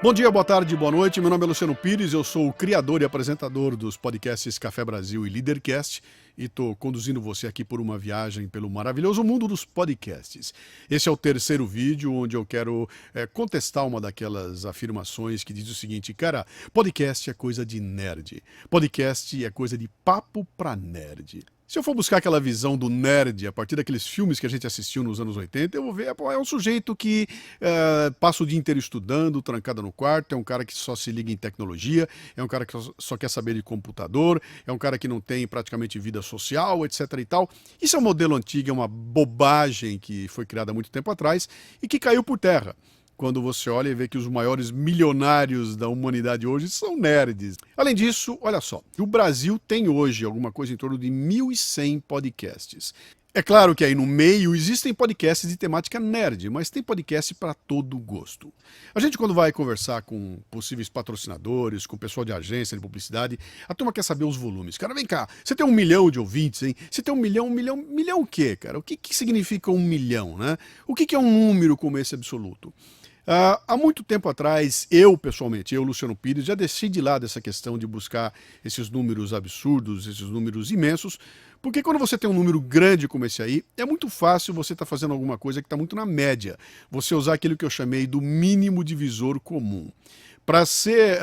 Bom dia, boa tarde, boa noite. Meu nome é Luciano Pires, eu sou o criador e apresentador dos podcasts Café Brasil e Leadercast e estou conduzindo você aqui por uma viagem pelo maravilhoso mundo dos podcasts. Esse é o terceiro vídeo onde eu quero contestar uma daquelas afirmações que diz o seguinte: cara, podcast é coisa de nerd, podcast é coisa de papo pra nerd. Se eu for buscar aquela visão do nerd a partir daqueles filmes que a gente assistiu nos anos 80, eu vou ver, é um sujeito que passa o dia inteiro estudando, trancado no quarto, é um cara que só se liga em tecnologia, é um cara que só quer saber de computador, é um cara que não tem praticamente vida social, etc e tal. Isso é um modelo antigo, é uma bobagem que foi criada há muito tempo atrás e que caiu por terra quando você olha e vê que os maiores milionários da humanidade hoje são nerds. Além disso, olha só, o Brasil tem hoje alguma coisa em torno de 1.100 podcasts. É claro que aí no meio existem podcasts de temática nerd, mas tem podcast para todo gosto. A gente, quando vai conversar com possíveis patrocinadores, com o pessoal de agência de publicidade, a turma quer saber os volumes. Cara, vem cá, você tem 1 milhão de ouvintes, hein? Você tem 1 milhão o quê, cara? O que significa 1 milhão, né? O que é um número como esse absoluto? Há muito tempo atrás, pessoalmente, Luciano Pires, já deixei de lado essa questão de buscar esses números absurdos, esses números imensos, porque quando você tem um número grande como esse aí, é muito fácil você estar fazendo alguma coisa que está muito na média. Você usar aquilo que eu chamei do mínimo divisor comum. Para ser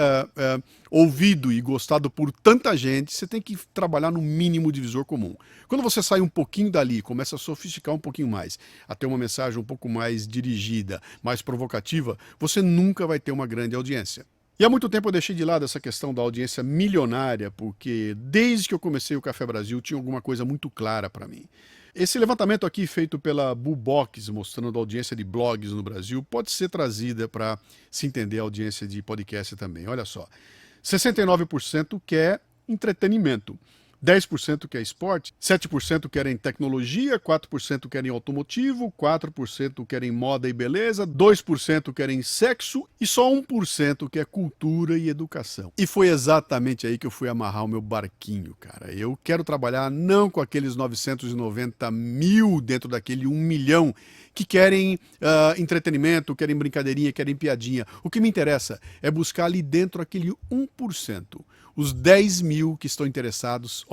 ouvido e gostado por tanta gente, você tem que trabalhar no mínimo divisor comum. Quando você sai um pouquinho dali, começa a sofisticar um pouquinho mais, a ter uma mensagem um pouco mais dirigida, mais provocativa, você nunca vai ter uma grande audiência. E há muito tempo eu deixei de lado essa questão da audiência milionária, porque desde que eu comecei o Café Brasil tinha alguma coisa muito clara para mim. Esse levantamento aqui feito pela Bubox, mostrando a audiência de blogs no Brasil, pode ser trazida para se entender a audiência de podcast também. Olha só, 69% quer entretenimento, 10% quer esporte, 7% querem tecnologia, 4% querem automotivo, 4% querem moda e beleza, 2% querem sexo e só 1% quer cultura e educação. E foi exatamente aí que eu fui amarrar o meu barquinho, cara. Eu quero trabalhar não com aqueles 990 mil dentro daquele 1 milhão que querem entretenimento, querem brincadeirinha, querem piadinha. O que me interessa é buscar ali dentro aquele 1%. Os 10 mil que estão interessados,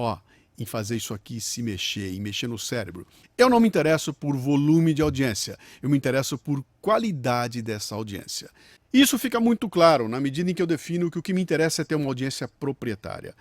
em fazer isso aqui se mexer, em mexer no cérebro. Eu não me interesso por volume de audiência, eu me interesso por qualidade dessa audiência. Isso fica muito claro na medida em que eu defino que o que me interessa é ter uma audiência proprietária.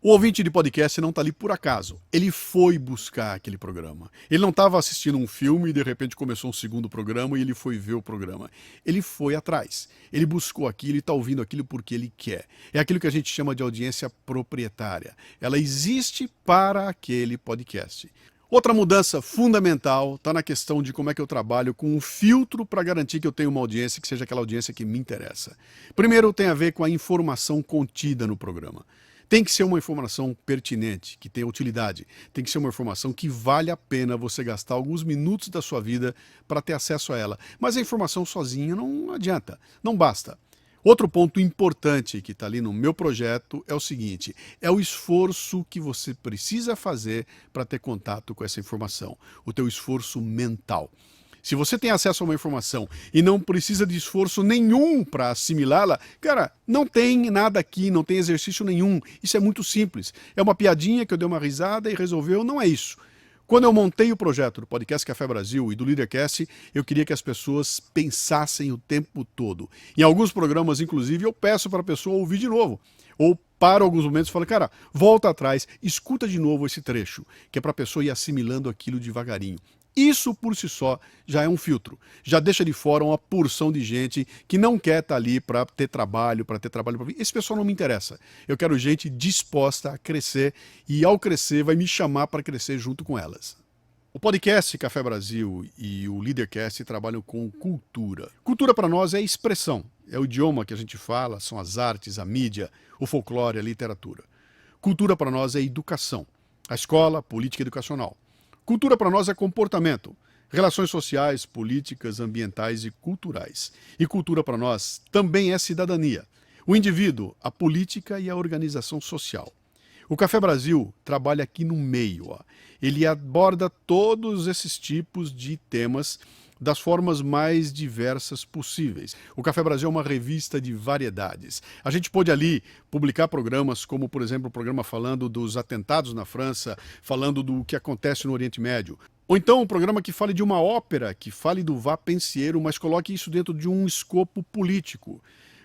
O ouvinte de podcast não está ali por acaso. Ele foi buscar aquele programa. Ele não estava assistindo um filme e de repente começou um segundo programa e ele foi ver o programa. Ele foi atrás. Ele buscou aquilo e está ouvindo aquilo porque ele quer. É aquilo que a gente chama de audiência proprietária. Ela existe para aquele podcast. Outra mudança fundamental está na questão de como é que eu trabalho com um filtro para garantir que eu tenha uma audiência que seja aquela audiência que me interessa. Primeiro tem a ver com a informação contida no programa. Tem que ser uma informação pertinente, que tenha utilidade. Tem que ser uma informação que vale a pena você gastar alguns minutos da sua vida para ter acesso a ela. Mas a informação sozinha não adianta, não basta. Outro ponto importante que está ali no meu projeto é o seguinte: é o esforço que você precisa fazer para ter contato com essa informação, o teu esforço mental. Se você tem acesso a uma informação e não precisa de esforço nenhum para assimilá-la, cara, não tem nada aqui, não tem exercício nenhum. Isso é muito simples. É uma piadinha que eu dei uma risada e resolveu, não é isso. Quando eu montei o projeto do Podcast Café Brasil e do Leadercast, eu queria que as pessoas pensassem o tempo todo. Em alguns programas, inclusive, eu peço para a pessoa ouvir de novo. Ou para alguns momentos, falo, cara, volta atrás, escuta de novo esse trecho, que é para a pessoa ir assimilando aquilo devagarinho. Isso por si só já é um filtro, já deixa de fora uma porção de gente que não quer estar ali para ter trabalho, para mim. Esse pessoal não me interessa. Eu quero gente disposta a crescer e ao crescer vai me chamar para crescer junto com elas. O podcast Café Brasil e o Leadercast trabalham com cultura. Cultura para nós é expressão, é o idioma que a gente fala, são as artes, a mídia, o folclore, a literatura. Cultura para nós é educação, a escola, a política educacional. Cultura para nós é comportamento, relações sociais, políticas, ambientais e culturais. E cultura para nós também é cidadania, o indivíduo, a política e a organização social. O Café Brasil trabalha aqui no meio. Ele aborda todos esses tipos de temas das formas mais diversas possíveis. O Café Brasil é uma revista de variedades. A gente pôde ali publicar programas como, por exemplo, o programa falando dos atentados na França, falando do que acontece no Oriente Médio. Ou então um programa que fale de uma ópera, que fale do vá penseiro, mas coloque isso dentro de um escopo político.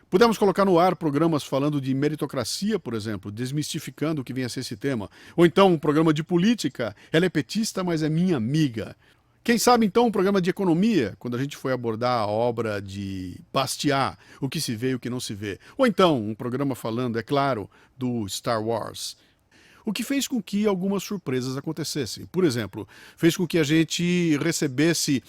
Podemos colocar no ar programas falando de meritocracia, por exemplo, desmistificando o que vem a ser esse tema. Ou então um programa de política, ela é petista, mas é minha amiga. Quem sabe então um programa de economia, quando a gente foi abordar a obra de Bastiat, o que se vê e o que não se vê. Ou então um programa falando, é claro, do Star Wars. O que fez com que algumas surpresas acontecessem. Por exemplo, fez com que a gente recebesse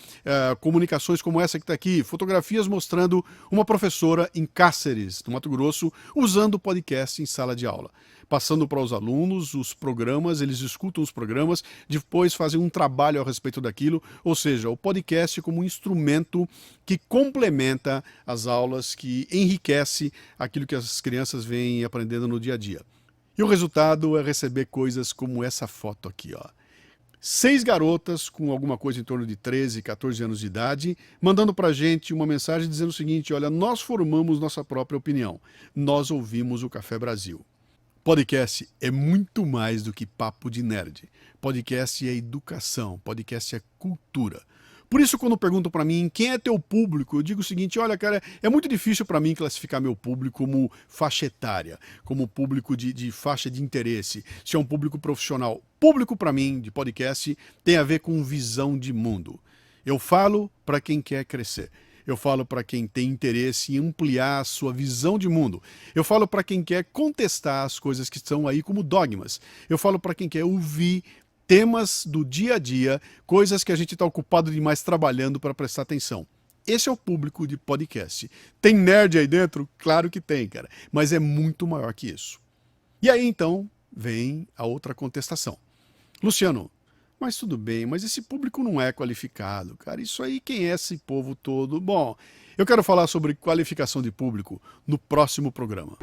comunicações como essa que está aqui, fotografias mostrando uma professora em Cáceres, no Mato Grosso, usando o podcast em sala de aula. Passando para os alunos os programas, eles escutam os programas, depois fazem um trabalho a respeito daquilo, ou seja, o podcast como um instrumento que complementa as aulas, que enriquece aquilo que as crianças vêm aprendendo no dia a dia. E o resultado é receber coisas como essa foto aqui, ó. 6 garotas com alguma coisa em torno de 13, 14 anos de idade, mandando pra gente uma mensagem dizendo o seguinte, olha, nós formamos nossa própria opinião. Nós ouvimos o Café Brasil. Podcast é muito mais do que papo de nerd. Podcast é educação, podcast é cultura. Por isso, quando perguntam para mim quem é teu público, eu digo o seguinte, olha, cara, é muito difícil para mim classificar meu público como faixa etária, como público de faixa de interesse, se é um público profissional. Público, para mim, de podcast, tem a ver com visão de mundo. Eu falo para quem quer crescer. Eu falo para quem tem interesse em ampliar a sua visão de mundo. Eu falo para quem quer contestar as coisas que estão aí como dogmas. Eu falo para quem quer ouvir temas do dia a dia, coisas que a gente está ocupado demais trabalhando para prestar atenção. Esse é o público de podcast. Tem nerd aí dentro? Claro que tem, cara. Mas é muito maior que isso. E aí, então, vem a outra contestação. Luciano, mas tudo bem, mas esse público não é qualificado, cara. Isso aí, quem é esse povo todo? Bom, eu quero falar sobre qualificação de público no próximo programa.